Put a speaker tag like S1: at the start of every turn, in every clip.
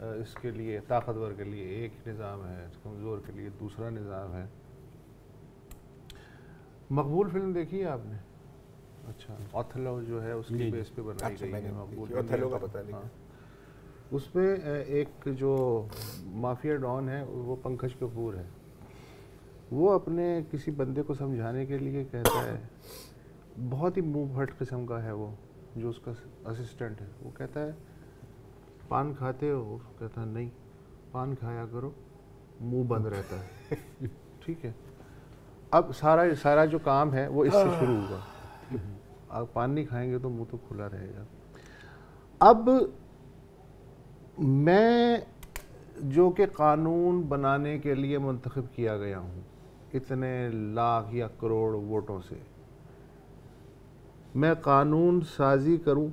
S1: اس کے لیے طاقتور کے لیے ایک نظام ہے، کمزور کے لیے دوسرا نظام ہے۔ مقبول فلم دیکھی ہے آپ نے؟ اچھا، اوتھلو جو ہے اس کی بیس پہ بنائی گئی ہے، مقبول
S2: اوتھلو کا پتہ نہیں۔
S1: اس میں ایک جو مافیا ڈان ہے وہ پنکج کپور ہے، وہ اپنے کسی بندے کو سمجھانے کے لیے کہتا ہے، بہت ہی منہ پھٹ قسم کا ہے وہ جو اس کا اسسٹنٹ ہے، وہ کہتا ہے پان کھاتے ہو؟ کہتا ہے نہیں، پان کھایا کرو، منہ بند رہتا ہے۔ ٹھیک ہے، اب سارا جو کام ہے وہ اس سے شروع ہوگا، آپ پان نہیں کھائیں گے تو منہ تو کھلا رہے گا۔ اب میں جو کہ قانون بنانے کے لیے منتخب کیا گیا ہوں اتنے لاکھ یا کروڑ ووٹوں سے، میں قانون سازی کروں،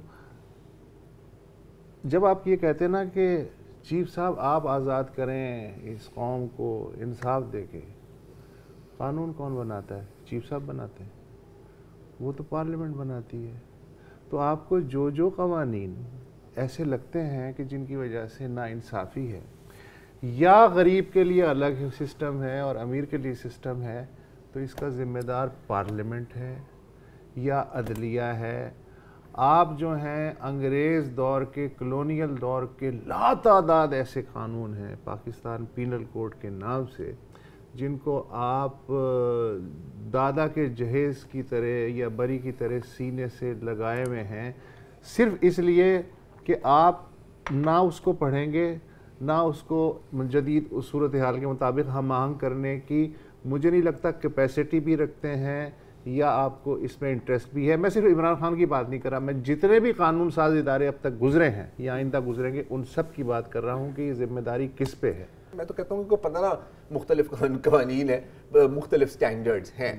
S1: جب آپ یہ کہتے ہیں نا کہ چیف صاحب آپ آزاد کریں اس قوم کو انصاف دے کے، قانون کون بناتا ہے؟ چیف صاحب بناتے ہیں، وہ تو پارلیمنٹ بناتی ہے۔ تو آپ کو جو قوانین ایسے لگتے ہیں کہ جن کی وجہ سے ناانصافی ہے، یا غریب کے لیے الگ سسٹم ہے اور امیر کے لیے سسٹم ہے، تو اس کا ذمہ دار پارلیمنٹ ہے یا عدلیہ ہے۔ آپ جو ہیں انگریز دور کے، کلونیل دور کے لاتعداد ایسے قانون ہیں پاکستان پینل کوڈ کے نام سے، جن کو آپ دادا کے جہیز کی طرح یا بری کی طرح سینے سے لگائے ہوئے ہیں، صرف اس لیے کہ آپ نہ اس کو پڑھیں گے، نہ اس کو جدید صورتحال کے مطابق ہم آہنگ کرنے کی مجھے نہیں لگتا کیپیسٹی بھی رکھتے ہیں یا آپ کو اس میں انٹرسٹ بھی ہے۔ میں صرف عمران خان کی بات نہیں کر رہا، میں جتنے بھی قانون ساز ادارے اب تک گزرے ہیں یا آئندہ گزریں گے ان سب کی بات کر رہا ہوں کہ یہ ذمہ داری کس پہ ہے۔
S2: میں تو کہتا ہوں کہ 15 مختلف قوانین ہیں، مختلف سٹینڈرڈز ہیں،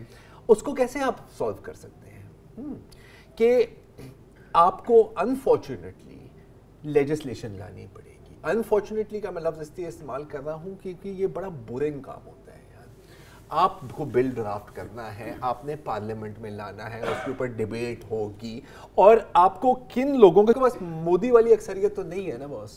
S2: اس کو کیسے آپ سولو کر سکتے ہیں کہ آپ کو انفارچونیٹلی لیجسلیشن لانی پڑے گی۔ انفارچونیٹلی کا میں لفظ اس لیے استعمال کر رہا ہوں کیونکہ یہ بڑا بورنگ کام ہوتا ہے۔ آپ کو بل ڈرافٹ کرنا ہے، آپ نے پارلیمنٹ میں لانا ہے، اس کے اوپر ڈیبیٹ ہوگی، اور آپ کو کن لوگوں کے بس مودی والی اکثریت تو نہیں ہے نا باس،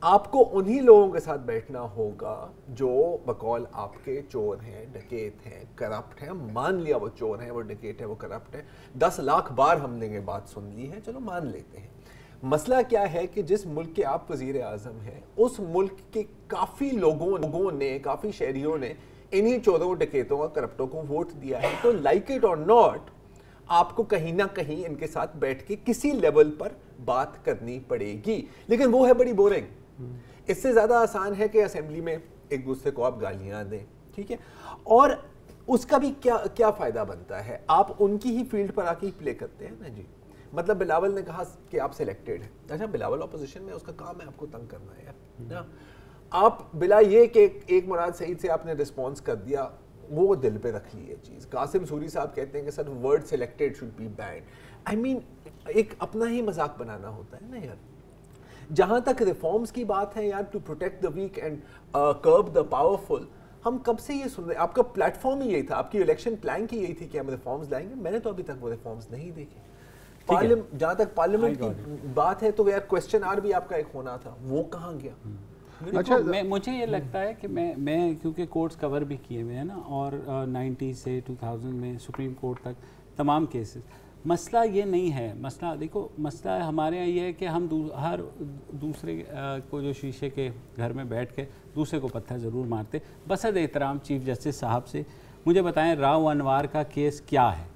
S2: آپ کو انہی لوگوں کے ساتھ بیٹھنا ہوگا جو بقول آپ کے چور ہیں، ڈکیت ہیں، کرپٹ ہیں۔ مان لیا وہ چور ہیں، وہ ڈکیت ہیں، وہ کرپٹ ہیں، 10 لاکھ بار ہم نے یہ بات سن لی ہے، چلو مان لیتے ہیں۔ مسئلہ کیا ہے کہ جس ملک کے آپ وزیر اعظم ہیں، اس ملک کے کافی لوگوں نے، کافی شہریوں نے انہی چوروں، ڈکیتوں اور کرپٹوں کو ووٹ دیا ہے، تو لائک اٹ اور ناٹ آپ کو کہیں نہ کہیں ان کے ساتھ بیٹھ کے کسی لیول پر بات کرنی پڑے گی، لیکن وہ ہے بڑی بورنگ۔ اس سے زیادہ آسان ہے کہ اسمبلی میں ایک دوسرے کو آپ گالیاں دیں، ٹھیک ہے، اور اس کا بھی کیا فائدہ بنتا ہے؟ آپ ان کی ہی فیلڈ پر آ کے پلے کرتے ہیں نا جی۔ مطلب بلاول نے کہا کہ آپ سلیکٹڈ ہیں، اچھا بلاول اپوزیشن میں، اس کا کام ہے آپ کو تنگ کرنا ہے یار، آپ بلا یہ کہ ایک مراد سعید سے آپ نے رسپانس کر دیا، وہ دل پہ رکھ لی ہے چیز۔ قاسم سوری صاحب کہتے ہیں کہ sir word selected should be banned. I mean ایک اپنا ہی مذاق بنانا ہوتا ہے نا یار۔ جہاں تک ریفارمز کی بات ہے یار، to protect the weak and curb the powerful, ہم کب سے یہ سن رہے ہیں؟ آپ کا پلیٹ فارم ہی یہی تھا، آپ کی الیکشن پلان کی یہی تھی کہ ہم ریفارمز لائیں گے، میں نے تو ابھی تک وہ ریفارمز نہیں دیکھے۔ جہاں تک پارلیمنٹ کی بات ہے تو یار کوسچن آر بھی آپ کا ایک ہونا تھا، وہ کہاں گیا؟
S3: اچھا، مجھے یہ لگتا ہے کہ میں کیونکہ کورٹس کور بھی کیے ہوئے ہیں نا، اور 90 سے 2000 میں سپریم کورٹ تک تمام کیسز، مسئلہ یہ نہیں ہے۔ مسئلہ دیکھو، مسئلہ ہمارے یہاں یہ ہے کہ ہم ہر دوسرے کو جو شیشے کے گھر میں بیٹھ کے دوسرے کو پتھر ضرور مارتے۔ بصد احترام چیف جسٹس صاحب سے مجھے بتائیں راؤ انوار کا کیس کیا ہے؟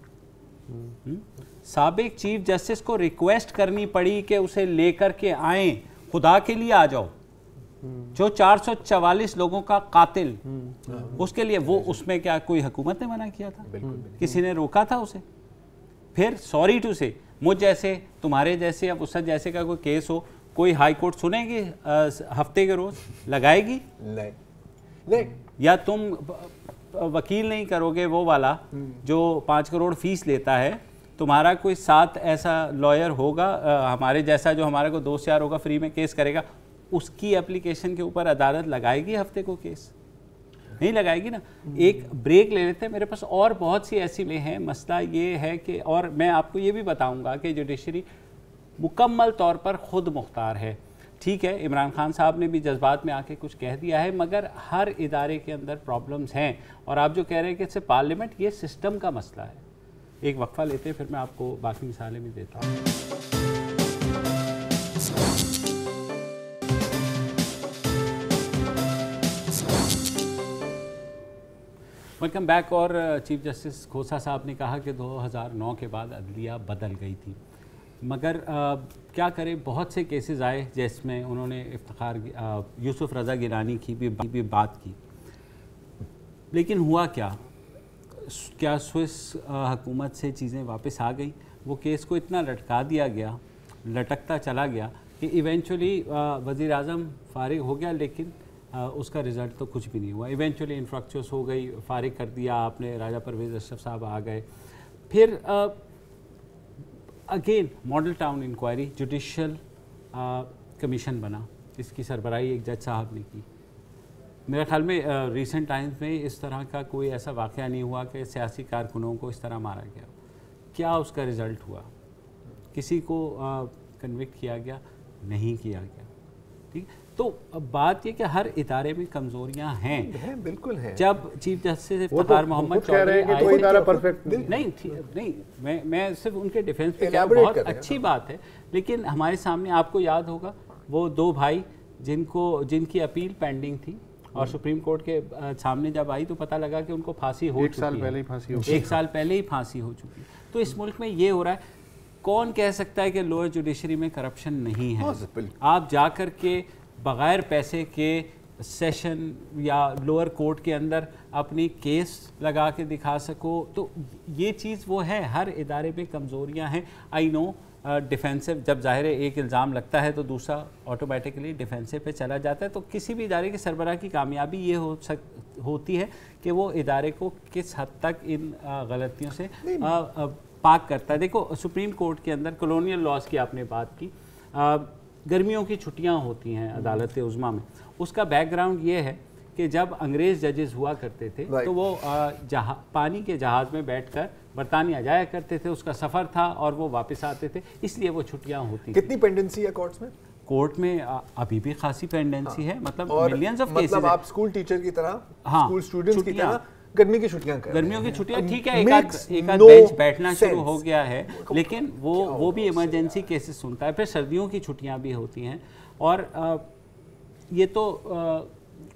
S3: سابق چیف جسٹس کو ریکویسٹ کرنی پڑی کہ اسے لے کر کے آئیں، خدا کے لیے آ جاؤ، جو 444 لوگوں کا قاتل، اس کے لیے وہ، اس میں کیا کوئی حکومت نے منع کیا تھا؟ کسی نے روکا تھا اسے؟ پھر سوری ٹو سے مجھ جیسے، تمہارے جیسے یا وسعت جیسے کا کوئی کیس ہو، کوئی ہائی کورٹ سنے گی ہفتے کے روز؟ لگائے گی؟ نہیں۔ یا تم وکیل نہیں کرو گے وہ والا جو 5 کروڑ فیس لیتا ہے، تمہارا کوئی ساتھ ایسا لائر ہوگا ہمارے جیسا جو ہمارے کو 2 یار ہوگا فری میں کیس کرے گا، اس کی اپلیکیشن کے اوپر عدالت لگائے گی ہفتے کو کیس؟ نہیں لگائے گی نا۔ ایک بریک لے لیتے ہیں، میرے پاس اور بہت سی ایسی میں ہیں۔ مسئلہ یہ ہے کہ، اور میں آپ کو یہ بھی بتاؤں گا کہ جوڈیشری مکمل طور پر خود مختار ہے۔ ٹھیک ہے عمران خان صاحب نے بھی جذبات میں آ کے کچھ کہہ دیا ہے، مگر ہر ادارے کے اندر پرابلمز ہیں، اور آپ جو کہہ رہے ہیں کہ صرف پارلیمنٹ، یہ سسٹم کا مسئلہ ہے۔ ایک وقفہ لیتے ہیں، پھر میں آپ کو باقی مثالیں بھی دیتا ہوں۔ Welcome back. اور چیف جسٹس کھوسا صاحب نے کہا کہ 2009 کے بعد عدلیہ بدل گئی تھی، مگر کیا کریں، بہت سے کیسز آئے جس میں انہوں نے افتخار یوسف رضا گیلانی کی بھی بات کی، لیکن ہوا کیا سوئس حکومت سے چیزیں واپس آ گئیں؟ وہ کیس کو اتنا لٹکا دیا گیا، لٹکتا چلا گیا کہ ایونچولی وزیر اعظم فارغ ہو گیا، لیکن اس کا رزلٹ تو کچھ بھی نہیں ہوا۔ ایونچولی انفرکچوس ہو گئی، فارغ کر دیا آپ نے، راجہ پرویز اشرف صاحب آ گئے، پھر again Model Town inquiry judicial commission بنا، اس کی سربراہی ایک جج صاحب نے کی۔ میرے خیال میں ریسنٹ ٹائمز میں اس طرح کا کوئی ایسا واقعہ نہیں ہوا کہ سیاسی کارکنوں کو اس طرح مارا گیا۔ کیا اس کا رزلٹ ہوا؟ کسی کو کنوکٹ کیا گیا؟ نہیں کیا گیا۔ ٹھیک، تو بات یہ کہ ہر ادارے میں کمزوریاں ہیں،
S2: بالکل ہیں۔
S3: جب چیف جسٹس افتخار محمد چودھری نہیں، میں صرف ان کے ڈیفینس پہ کیا، بہت اچھی بات ہے، لیکن ہمارے سامنے آپ کو یاد ہوگا وہ دو بھائی جن کی اپیل پینڈنگ تھی اور سپریم کورٹ کے سامنے جب آئی تو پتہ لگا کہ ان کو پھانسی ہو چکی ہے، ایک سال پہلے ہی پھانسی ہو چکی ہے۔ تو اس ملک میں یہ ہو رہا ہے، کون کہہ سکتا ہے کہ لوئر جوڈیشری میں کرپشن نہیں ہے؟ آپ جا کر کے بغیر پیسے کے سیشن یا لوئر کورٹ کے اندر اپنی کیس لگا کے دکھا سکو، تو یہ چیز وہ ہے، ہر ادارے میں کمزوریاں ہیں۔ آئی نو ڈیفینسو، جب ظاہر ایک الزام لگتا ہے تو دوسرا آٹومیٹکلی ڈیفینسو پہ چلا جاتا ہے، تو کسی بھی ادارے کے سربراہ کی کامیابی یہ ہوتی ہے کہ وہ ادارے کو کس حد تک ان غلطیوں سے پاک کرتا ہے۔ دیکھو سپریم کورٹ کے اندر کلونیل لاز کی آپ نے بات کی، گرمیوں کی چھٹیاں ہوتی ہیں عدالت عظمیٰ میں، اس کا بیک گراؤنڈ یہ ہے کہ جب انگریز ججز ہوا کرتے تھے تو وہ پانی کے جہاز میں بیٹھ کر برطانیہ جایا کرتے تھے، اس کا سفر تھا اور وہ واپس آتے تھے، اس لیے وہ چھٹیاں ہوتی ہیں۔
S2: کتنی پینڈنسی ہے کورٹس میں؟
S3: کورٹ میں ابھی بھی خاصی پینڈنسی ہے، مطلب ملینز آف کیسز۔
S2: مطلب آپ اسکول ٹیچر کی طرح، اسکول اسٹوڈنٹس کی طرح گرمی کی چھٹیاں کر رہے ہیں۔
S3: گرمیوں کی چھٹیاں ٹھیک ہے، ایک آدھ بینچ بیٹھنا شروع ہو گیا ہے، لیکن وہ بھی ایمرجنسی کیسز سنتا ہے۔ پھر سردیوں کی چھٹیاں بھی ہوتی ہیں، اور یہ تو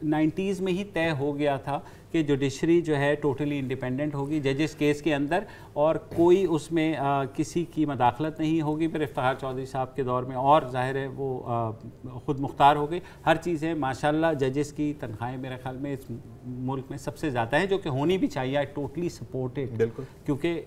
S3: 90s میں ہی طے ہو گیا تھا کہ جوڈیشری جو ہے ٹوٹلی انڈیپینڈنٹ ہوگی ججز کیس کے اندر، اور کوئی اس میں کسی کی مداخلت نہیں ہوگی۔ پھر افتخار چودھری صاحب کے دور میں اور ظاہر ہے وہ خود مختار ہو گئی، ہر چیزیں ماشاءاللہ۔ ججز کی تنخواہیں میرے خیال میں اس ملک میں سب سے زیادہ ہیں، جو کہ ہونی بھی چاہیے۔ آئی ٹوٹلی سپورٹ اٹ، کیونکہ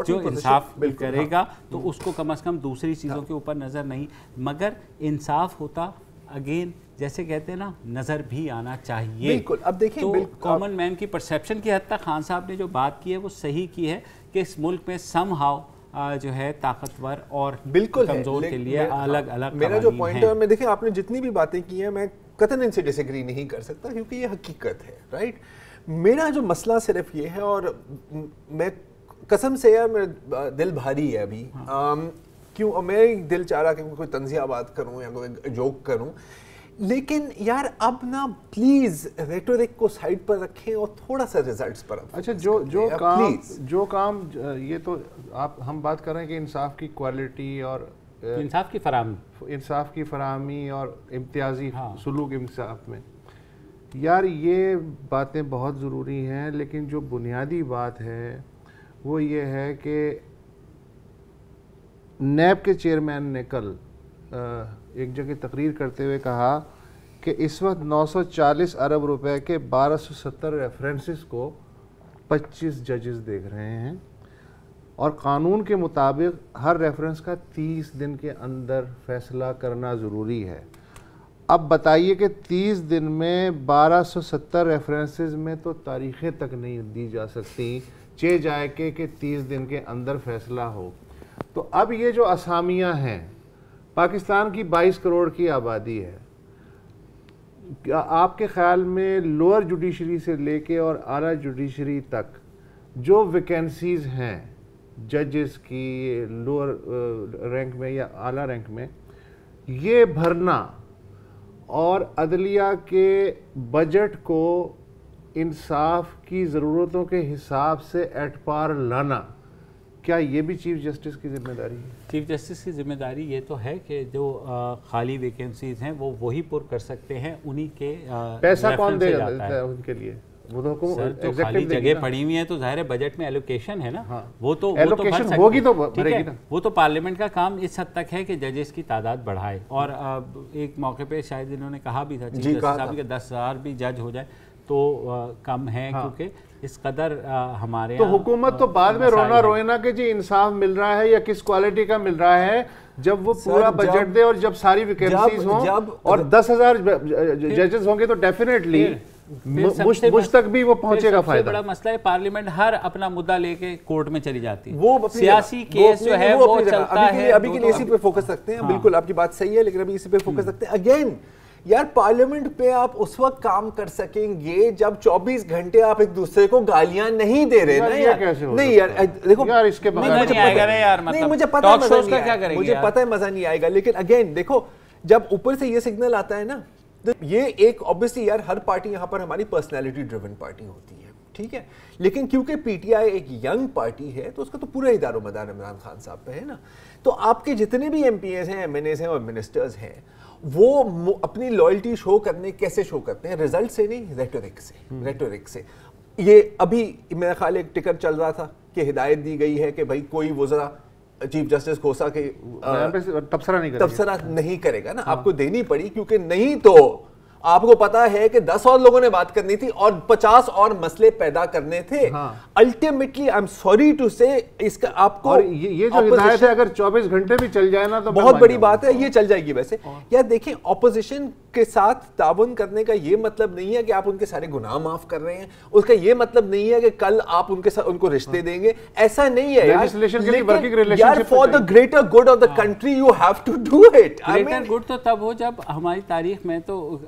S3: جو انصاف کرے گا تو اس کو کم از کم دوسری چیزوں کے اوپر نظر نہیں، مگر انصاف ہوتا اگین جیسے کہتے ہیں نا، نظر بھی آنا چاہیے۔
S2: بالکل، اب دیکھیں
S3: تو کامن مین کی پرسیپشن کی حد تک خان صاحب نے جو بات کی ہے وہ صحیح کی ہے کہ اس ملک میں سم ہاؤ جو ہے طاقتور اور کمزور کے لیے الگ الگ۔
S2: میرا جو پوائنٹ ہے، میں دیکھیں آپ نے جتنی بھی باتیں کی ہیں میں قطعاً ان سے ڈس ایگری نہیں کر سکتا، کیونکہ یہ حقیقت ہے، رائٹ۔ میرا جو مسئلہ صرف یہ ہے، اور میں قسم سے یار میرا دل بھاری ہے ابھی، کیوں میں دل چاہ رہا کہ کوئی طنزیہ بات کروں یا کوئی جوک کروں، لیکن یار اب نا پلیز ریٹورک کو سائڈ پر رکھیں اور تھوڑا سا ریزلٹس پر۔
S1: اچھا، جو کام یہ تو ہم بات کر رہے ہیں کہ انصاف کی کوالٹی اور انصاف کی فراہمی اور امتیازی سلوک انصاف میں، یار یہ باتیں بہت ضروری ہیں، لیکن جو بنیادی بات ہے وہ یہ ہے کہ نیب کے چیئرمین نے کل ایک جگہ تقریر کرتے ہوئے کہا کہ اس وقت 940 ارب روپے کے 1270 ریفرنسز کو 25 ججز دیکھ رہے ہیں، اور قانون کے مطابق ہر ریفرنس کا 30 دن کے اندر فیصلہ کرنا ضروری ہے۔ اب بتائیے کہ 30 دن میں 1270 ریفرنسز میں تو تاریخیں تک نہیں دی جا سکتی، چہ جائے کہ 30 دن کے اندر فیصلہ ہو۔ تو اب یہ جو اسامیاں ہیں، پاکستان کی 22 کروڑ کی آبادی ہے، آپ کے خیال میں لوئر جوڈیشری سے لے کے اور اعلیٰ جوڈیشری تک جو ویکینسیز ہیں ججز کی لوئر رینک میں یا اعلیٰ رینک میں، یہ بھرنا اور عدلیہ کے بجٹ کو انصاف کی ضرورتوں کے حساب سے ایٹ پار لانا، کیا یہ بھی چیف جسٹس کی ذمہ داری ہے؟
S3: چیف جسٹس کی ذمہ داری یہ تو ہے کہ جو خالی ویکینسیز ہیں وہ وہی پر کر سکتے ہیں، انہی کے
S1: پیسہ کون دے گا ان کے لیے؟ وہ تو
S3: حکومت خالی جگہ پڑی ہوئی ہیں تو ظاہر ہے بجٹ میں ایلوکیشن ہے نا، وہ تو
S1: ایلوکیشن ہوگی تو بھرے گی نا۔
S3: وہ تو پارلیمنٹ کا کام اس حد تک ہے کہ ججز کی تعداد بڑھائے، اور ایک موقع پہ شاید انہوں نے کہا بھی تھا چیف جسٹس صاحب کہ 10,000 بھی جج ہو جائے تو کم ہے، کیونکہ اس قدر ہمارے
S1: تو حکومت تو بعد میں رونا روئے نا کہ جی انصاف مل رہا ہے یا کس کوالٹی کا مل رہا ہے، جب وہ پورا بجٹ دے اور جب ساری ویکینسیز ہوں اور 10,000 ججز ہوں گے تو ڈیفینیٹلی مجھ تک بھی وہ پہنچے گا فائدہ۔
S3: بڑا مسئلہ ہے پارلیمنٹ ہر اپنا مدعا لے کے کورٹ میں چلی جاتی ہے، وہ سیاسی کیس جو ہے وہ چلتا ہے۔
S2: ابھی کے لیے اسی پہ فوکس رکھتے ہیں، بالکل آپ کی بات صحیح ہے، لیکن ابھی اسی پہ فوکس رکھتے ہیں۔ اگین یار پارلیمنٹ پہ آپ اس وقت کام کر سکیں گے جب 24 گھنٹے آپ ایک دوسرے کو گالیاں نہیں دے رہے نا یار۔ نہیں یار دیکھو مجھے پتہ ہے مزہ نہیں آئے گا، لیکن اگین دیکھو جب اوپر سے یہ سگنل آتا ہے نا، یہ ایک obviously یار ہر پارٹی یہاں پر ہماری پرسنالٹی ڈریون پارٹی ہوتی ہے، ٹھیک ہے، لیکن کیونکہ پی ٹی آئی ایک ینگ پارٹی ہے تو اس کا تو پورا ادار و مدار عمران خان صاحب پہ ہے نا، تو آپ کے جتنے بھی ایم پی ایز ہیں، ایم این ایز ہیں اور منسٹرز ہیں، وہ اپنی لائلٹی شو کرنے کیسے شو کرتے ہیں؟ رزلٹ سے نہیں، ریٹورک سے۔ یہ ابھی میرا خیال ایک ٹکٹ چل رہا تھا کہ ہدایت دی گئی ہے کہ بھائی کوئی وزراء چیف جسٹس کھوسا کے تبصرہ نہیں کرے گا نا، آپ کو دینی پڑی، کیونکہ نہیں تو آپ کو پتا ہے کہ 10 اور لوگوں نے بات کرنی تھی اور 50 اور مسئلے پیدا کرنے تھے۔ Ultimately I am sorry to say اس کا آپ کو
S1: یہ جو ہدایت ہے اگر 24 گھنٹے بھی چل جائے نا تو
S2: بہت بڑی بات ہے، یہ چل جائے گی۔ ویسے یار دیکھیں اپوزیشن کے ساتھ تعاون کرنے کا یہ مطلب نہیں ہے کہ آپ ان کے سارے گناہ معاف کر رہے ہیں، اس کا یہ مطلب نہیں ہے کہ کل آپ ان کے ساتھ ان کو رشتے دیں گے، ایسا نہیں ہے یار۔ For the greater good of the country you have to do it.
S3: Greater good تو تب ہو جب ہماری تاریخ میں تو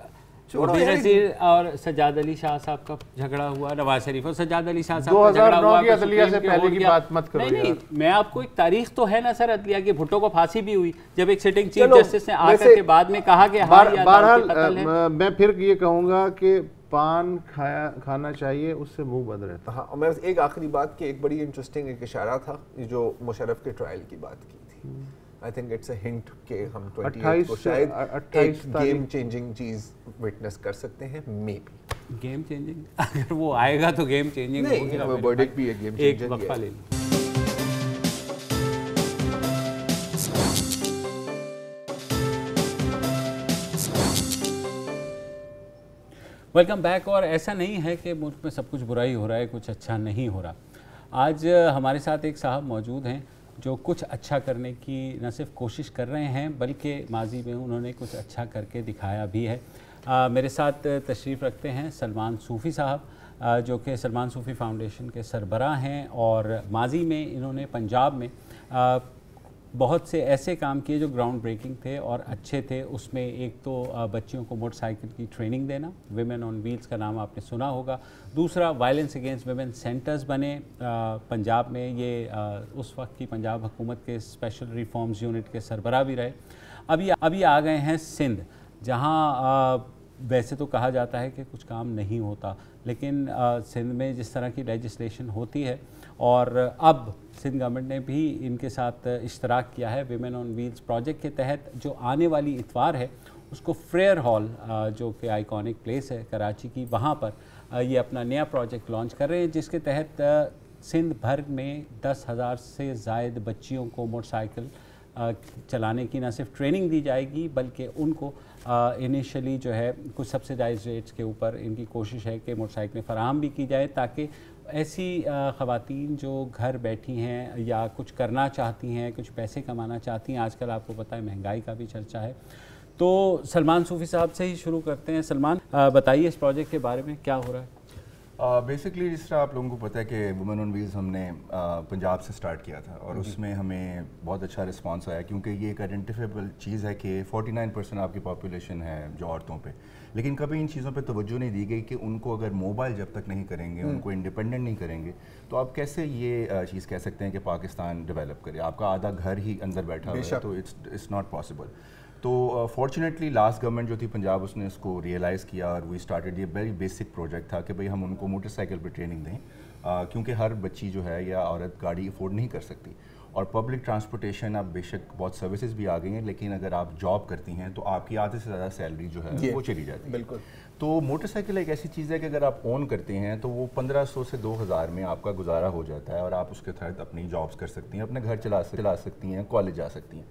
S3: وزیر اور سجاد علی شاہ صاحب کا جھگڑا ہوا، نواز شریف اور سجاد علی شاہ صاحب کا جھگڑا ہوا۔
S1: 2009 کی عدلیہ سے پہلے کی بات مت کرو۔
S3: نہیں، میں آپ کو ایک تاریخ تو ہے نا سر، عدلیہ کی بھٹو کو پھانسی بھی ہوئی جب ایک سٹنگ چیف جسٹس نے آ کر کے بعد میں کہا کہ
S1: بہرحال میں پھر یہ کہوں گا کہ پان کھانا چاہیے، اس سے منہ بند رہتا۔
S2: ہاں، میں ایک آخری بات کہ ایک بڑی انٹرسٹنگ ایک اشارہ تھا جو مشرف کے ٹرائل کی بات کی تھی۔ I think it's a hint کہ ہم 28 کو شاید ایک گیم چینجنگ چیز وٹنس کر سکتے ہیں، مے بی
S3: گیم چینجنگ اگر وہ آئے گا تو گیم چینجنگ
S2: نہیں، ورڈکٹ بھی ایک گیم چینجنگ ہے۔
S3: ایک وقفہ لے لیں۔ Welcome back. اور ایسا نہیں ہے کہ ملک میں سب کچھ برائی ہو رہا ہے، کچھ اچھا نہیں ہو رہا۔ آج ہمارے ساتھ ایک صاحب موجود ہیں جو کچھ اچھا کرنے کی نہ صرف کوشش کر رہے ہیں بلکہ ماضی میں انہوں نے کچھ اچھا کر کے دکھایا بھی ہے۔ میرے ساتھ تشریف رکھتے ہیں سلمان صوفی صاحب، جو کہ سلمان صوفی فاؤنڈیشن کے سربراہ ہیں، اور ماضی میں انہوں نے پنجاب میں بہت سے ایسے کام کیے جو گراؤنڈ بریکنگ تھے اور اچھے تھے۔ اس میں ایک تو بچیوں کو موٹر سائیکل کی ٹریننگ دینا، ویمن آن ویلز کا نام آپ نے سنا ہوگا۔ دوسرا وائلنس اگینسٹ ویمن سینٹرز بنے پنجاب میں، یہ اس وقت کی پنجاب حکومت کے اسپیشل ریفارمز یونٹ کے سربراہ بھی رہے۔ ابھی آ گئے ہیں سندھ، جہاں ویسے تو کہا جاتا ہے کہ کچھ کام نہیں ہوتا، لیکن سندھ میں جس طرح کی لیجسلیشن ہوتی ہے، اور اب سندھ گورنمنٹ نے بھی ان کے ساتھ اشتراک کیا ہے ویمن آن ویلز پروجیکٹ کے تحت، جو آنے والی اتوار ہے اس کو فریئر ہال جو کہ آئیکونک پلیس ہے کراچی کی، وہاں پر یہ اپنا نیا پروجیکٹ لانچ کر رہے ہیں، جس کے تحت سندھ بھر میں 10,000 سے زائد بچیوں کو موٹر سائیکل چلانے کی نہ صرف ٹریننگ دی جائے گی بلکہ ان کو انیشلی جو ہے کچھ سبسیڈائز ریٹس کے اوپر ان کی کوشش ہے کہ موٹر سائیکلیں فراہم بھی کی جائے، تاکہ ایسی خواتین جو گھر بیٹھی ہیں یا کچھ کرنا چاہتی ہیں، کچھ پیسے کمانا چاہتی ہیں، آج کل آپ کو پتہ ہے مہنگائی کا بھی چرچا ہے۔ تو سلمان صوفی صاحب سے ہی شروع کرتے ہیں۔ سلمان بتائیے اس پروجیکٹ کے بارے میں کیا ہو رہا ہے؟
S4: بیسکلی جس طرح آپ لوگوں کو پتہ ہے کہ وومن آن ویلز ہم نے پنجاب سے سٹارٹ کیا تھا، اور اس میں ہمیں بہت اچھا رسپانس آیا، کیونکہ یہ ایک آئیڈینٹیفیبل چیز ہے کہ 49% آپ کی پاپولیشن ہے جو عورتوں پہ، لیکن کبھی ان چیزوں پہ توجہ نہیں دی گئی کہ ان کو اگر موبائل جب تک نہیں کریں گے، ان کو انڈیپینڈنٹ نہیں کریں گے، تو آپ کیسے یہ چیز کہہ سکتے ہیں کہ پاکستان ڈیولپ کرے؟ آپ کا آدھا گھر ہی اندر بیٹھا ہوا ہے، تو اٹس ناٹ پاسبل۔ تو فارچونیٹلی لاسٹ گورنمنٹ جو تھی پنجاب اس نے اس کو ریئلائز کیا اور وی اسٹارٹیڈ. یہ ویری بیسک پروجیکٹ تھا کہ بھئی ہم ان کو موٹر سائیکل پہ ٹریننگ دیں کیونکہ ہر بچی جو ہے یا عورت گاڑی افورڈ نہیں کر سکتی, اور پبلک ٹرانسپورٹیشن اب بے شک بہت سروسز بھی آ گئی ہیں, لیکن اگر آپ جاب کرتی ہیں تو آپ کی آدھے سے زیادہ سیلری جو ہے وہ چلی جاتی ہے.
S2: بالکل.
S4: تو موٹر سائیکل ایک ایسی چیز ہے کہ اگر آپ اون کرتے ہیں تو وہ 1500 سے 2000 میں آپ کا گزارا ہو جاتا ہے, اور آپ اس کے تحت اپنی جابس کر سکتی ہیں, اپنے گھر چلا سکتی ہیں, کالج جا سکتی ہیں.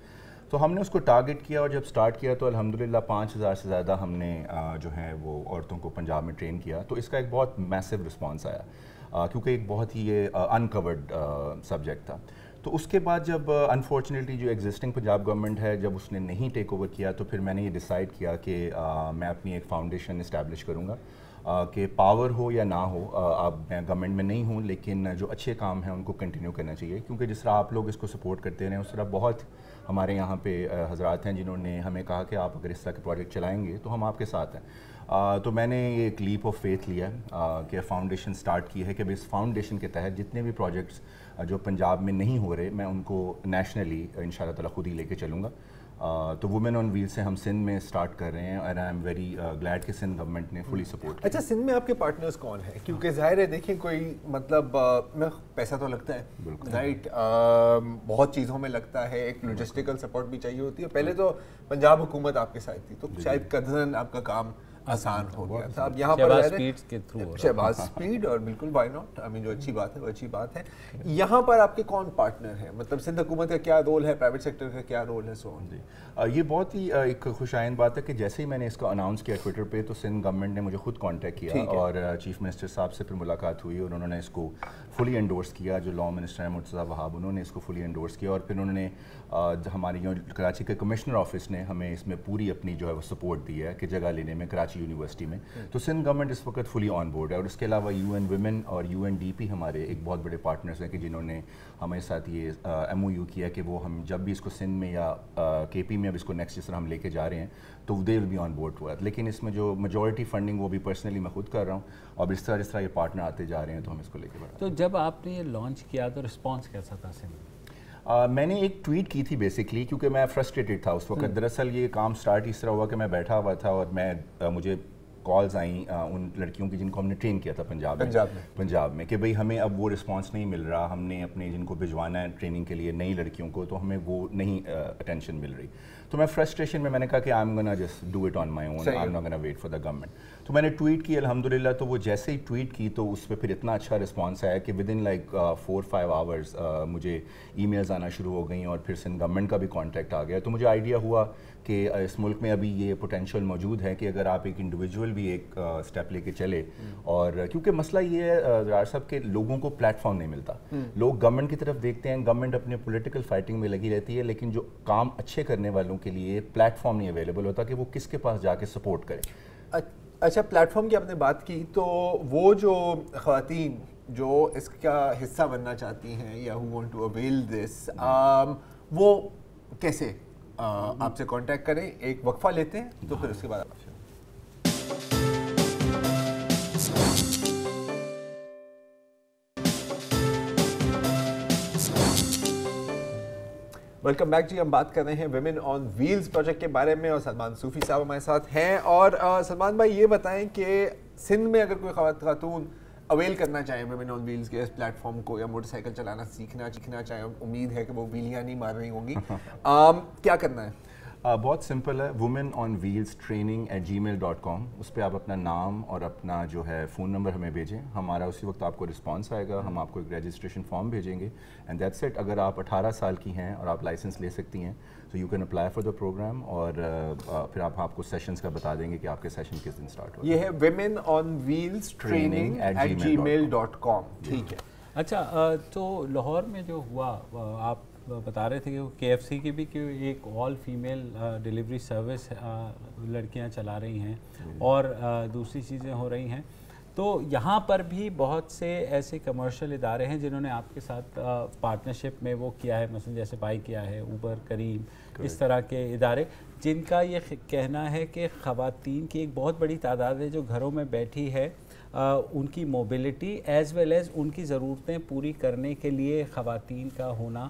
S4: تو ہم نے اس کو ٹارگٹ کیا, اور جب سٹارٹ کیا تو الحمدللہ 5000 سے زیادہ ہم نے جو ہے وہ عورتوں کو پنجاب میں ٹرین کیا. تو اس کا ایک بہت میسو رسپانس آیا کیونکہ ایک بہت ہی یہ انکورڈ سبجیکٹ تھا. تو اس کے بعد جب انفارچونیٹلی جو ایگزسٹنگ پنجاب گورنمنٹ ہے جب اس نے نہیں ٹیک اوور کیا, تو پھر میں نے یہ ڈیسائیڈ کیا کہ میں اپنی ایک فاؤنڈیشن اسٹیبلش کروں گا کہ پاور ہو یا نہ ہو, اب میں گورنمنٹ میں نہیں ہوں لیکن جو اچھے کام ہیں ان کو کنٹینیو کرنا چاہیے, کیونکہ جس طرح آپ لوگ اس کو سپورٹ کرتے رہے اس طرح بہت ہمارے یہاں پہ حضرات ہیں جنہوں نے ہمیں کہا کہ آپ اگر اس طرح کے پروجیکٹ چلائیں گے تو ہم آپ کے ساتھ ہیں. تو میں نے یہ ایک لیپ آف فیتھ لیا کہ فاؤنڈیشن سٹارٹ کی ہے کہ اس فاؤنڈیشن کے تحت جتنے بھی پروجیکٹس جو پنجاب میں نہیں ہو رہے میں ان کو نیشنلی انشاءاللہ تعالیٰ خود ہی لے کے چلوں گا. تو وومن آن ویل سے ہم سندھ میں سٹارٹ کر رہے ہیں, اور آئی ایم ویری گلیڈ کہ سندھ گورنمنٹ نے فلی سپورٹ کیا.
S2: اچھا, سندھ میں آپ کے پارٹنرز کون ہیں؟ کیونکہ ظاہر ہے دیکھیں کوئی مطلب پیسہ تو لگتا ہے رائٹ, بہت چیزوں میں لگتا ہے, ایک لوجسٹیکل سپورٹ بھی چاہیے ہوتی ہے. پہلے تو پنجاب حکومت آپ کے ساتھ تھی تو شاید قدرن آپ کا کام آسان ہو گیا تھا. اب یہاں پر شہباز اسپیڈ, اور بالکل وائی ناٹ, آئی مین جو اچھی بات ہے وہ اچھی بات ہے. یہاں پر آپ کے کون پارٹنر ہیں, مطلب سندھ حکومت کا کیا رول ہے, پرائیویٹ سیکٹر کا کیا رول ہے؟
S4: جی یہ بہت ہی ایک خوش آئند بات ہے کہ جیسے ہی میں نے اس کو اناؤنس کیا ٹویٹر پہ تو سندھ گورنمنٹ نے مجھے خود کانٹیکٹ کیا, اور چیف منسٹر صاحب سے پھر ملاقات ہوئی اور انہوں نے اس کو فلی انڈورس کیا. جو لا منسٹر ہیں مرتضیٰ وہاب, انہوں نے اس کو فلی انڈورس کیا, اور پھر انہوں نے ہماری جو کراچی کے کمشنر آفس نے ہمیں اس میں پوری اپنی جو ہے وہ سپورٹ دی ہے کہ جگہ لینے میں کراچی یونیورسٹی میں. تو سندھ گورنمنٹ اس وقت فلی آن بورڈ ہے, اور اس کے علاوہ یو این ویمن اور یو این ڈی پی ہمارے ایک بہت بڑے پارٹنرز ہیں کہ جنہوں نے ہمارے ساتھ یہ ایم او یو کیا کہ وہ ہم جب بھی اس کو سندھ میں یا کے پی میں اب اس کو نیکسٹ جس طرح ہم لے کے جا رہے ہیں تو they will be on board too. لیکن اس میں جو میجورٹی فنڈنگ وہ بھی پرسنلی میں خود کر رہا ہوں, اور جس طرح یہ پارٹنر آتے جا رہے ہیں تو ہم اس کو لے کے بڑھا.
S3: تو جب آپ نے یہ لانچ کیا تو رسپانس کیسا تھا سندھ؟
S4: میں نے ایک ٹویٹ کی تھی بیسکلی کیونکہ میں فرسٹریٹڈ تھا اس وقت. دراصل یہ کام سٹارٹ اس طرح ہوا کہ میں بیٹھا ہوا تھا اور مجھے کالز آئیں ان لڑکیوں کی جن کو ہم نے ٹرین کیا تھا پنجاب میں کہ بھئی ہمیں اب وہ رسپانس نہیں مل رہا, ہم نے اپنے جن کو بھجوانا ہے ٹریننگ کے لیے نئی لڑکیوں کو تو ہمیں وہ نہیں اٹینشن مل رہی. تو میں فرسٹریشن میں نے کہا کہ I am gonna just do it on my own, I am not gonna wait for the government. تو میں نے ٹویٹ کی الحمدللہ, تو وہ جیسے ہی ٹویٹ کی تو اس پہ پھر اتنا اچھا رسپانس آیا کہ ود ان لائک 4-5 آورس مجھے ای میلز آنا شروع ہو گئیں, اور پھر سندھ گورنمنٹ کا بھی کانٹیکٹ آ گیا. تو مجھے آئیڈیا ہوا کہ اس ملک میں ابھی یہ پوٹینشیل موجود ہے کہ اگر آپ ایک انڈیویجول بھی ایک اسٹیپ لے کے چلے, اور کیونکہ مسئلہ یہ ہے زرار صاحب کہ لوگوں کو پلیٹ فارم نہیں ملتا. لوگ گورنمنٹ کی طرف دیکھتے ہیں, گورنمنٹ اپنے پولیٹیکل فائٹنگ میں لگی رہتی ہے, لیکن جو کام اچھے کرنے والوں کے لیے پلیٹ فارم نہیں اویلیبل ہوتا کہ وہ کس کے پاس جا کے سپورٹ کرے.
S2: اچھا, پلیٹ فارم کی آپ نے بات کی, تو وہ جو خواتین جو اس کا حصہ بننا چاہتی ہیں یا who want to avail this, وہ کیسے آپ سے کانٹیکٹ کریں؟ ایک وقفہ لیتے ہیں تو پھر اس کے بعد آپ ویلکم بیک. جی ہم بات کر رہے ہیں ویمن آن ویلز پروجیکٹ کے بارے میں, اور سلمان صوفی صاحب ہمارے ساتھ ہیں. اور سلمان بھائی یہ بتائیں کہ سندھ میں اگر کوئی خاتون اویل کرنا چاہیں ویمن آن ویلز کے اس پلیٹ فارم کو, یا موٹر سائیکل چلانا سیکھنا چاہیں, امید ہے کہ وہ ویلیاں نہیں مار رہی ہوں گی, کیا کرنا ہے؟
S4: بہت سمپل ہے, womenonwheelstraining@gmail.com. اس پہ آپ اپنا نام اور اپنا جو ہے فون نمبر ہمیں بھیجیں, ہمارا اسی وقت آپ کو رسپانس آئے گا, ہم آپ کو ایک رجسٹریشن فارم بھیجیں گے, اینڈ دیٹس اٹ. اگر آپ 18 سال کی ہیں اور آپ لائسنس لے سکتی ہیں تو you can apply for the programme, اور پھر آپ کو سیشنز کا بتا دیں گے کہ آپ کے سیشن کس دن اسٹارٹ ہو.
S2: یہ ہے womenonwheelstraining@gmail.com. ٹھیک ہے.
S3: اچھا, تو لاہور میں جو ہوا آپ بتا رہے تھے کہ کے ایف سی کی بھی کہ ایک آل فیمیل ڈیلیوری سروس لڑکیاں چلا رہی ہیں, اور دوسری چیزیں ہو رہی ہیں. تو یہاں پر بھی بہت سے ایسے کمرشل ادارے ہیں جنہوں نے آپ کے ساتھ پارٹنرشپ میں وہ کیا ہے, مثلا جیسے بائی کیا ہے, اوبر, کریم, اس طرح کے ادارے جن کا یہ کہنا ہے کہ خواتین کی ایک بہت بڑی تعداد ہے جو گھروں میں بیٹھی ہے, ان کی موبلٹی ایز ویل ایز ان کی ضرورتیں پوری کرنے کے لیے خواتین کا ہونا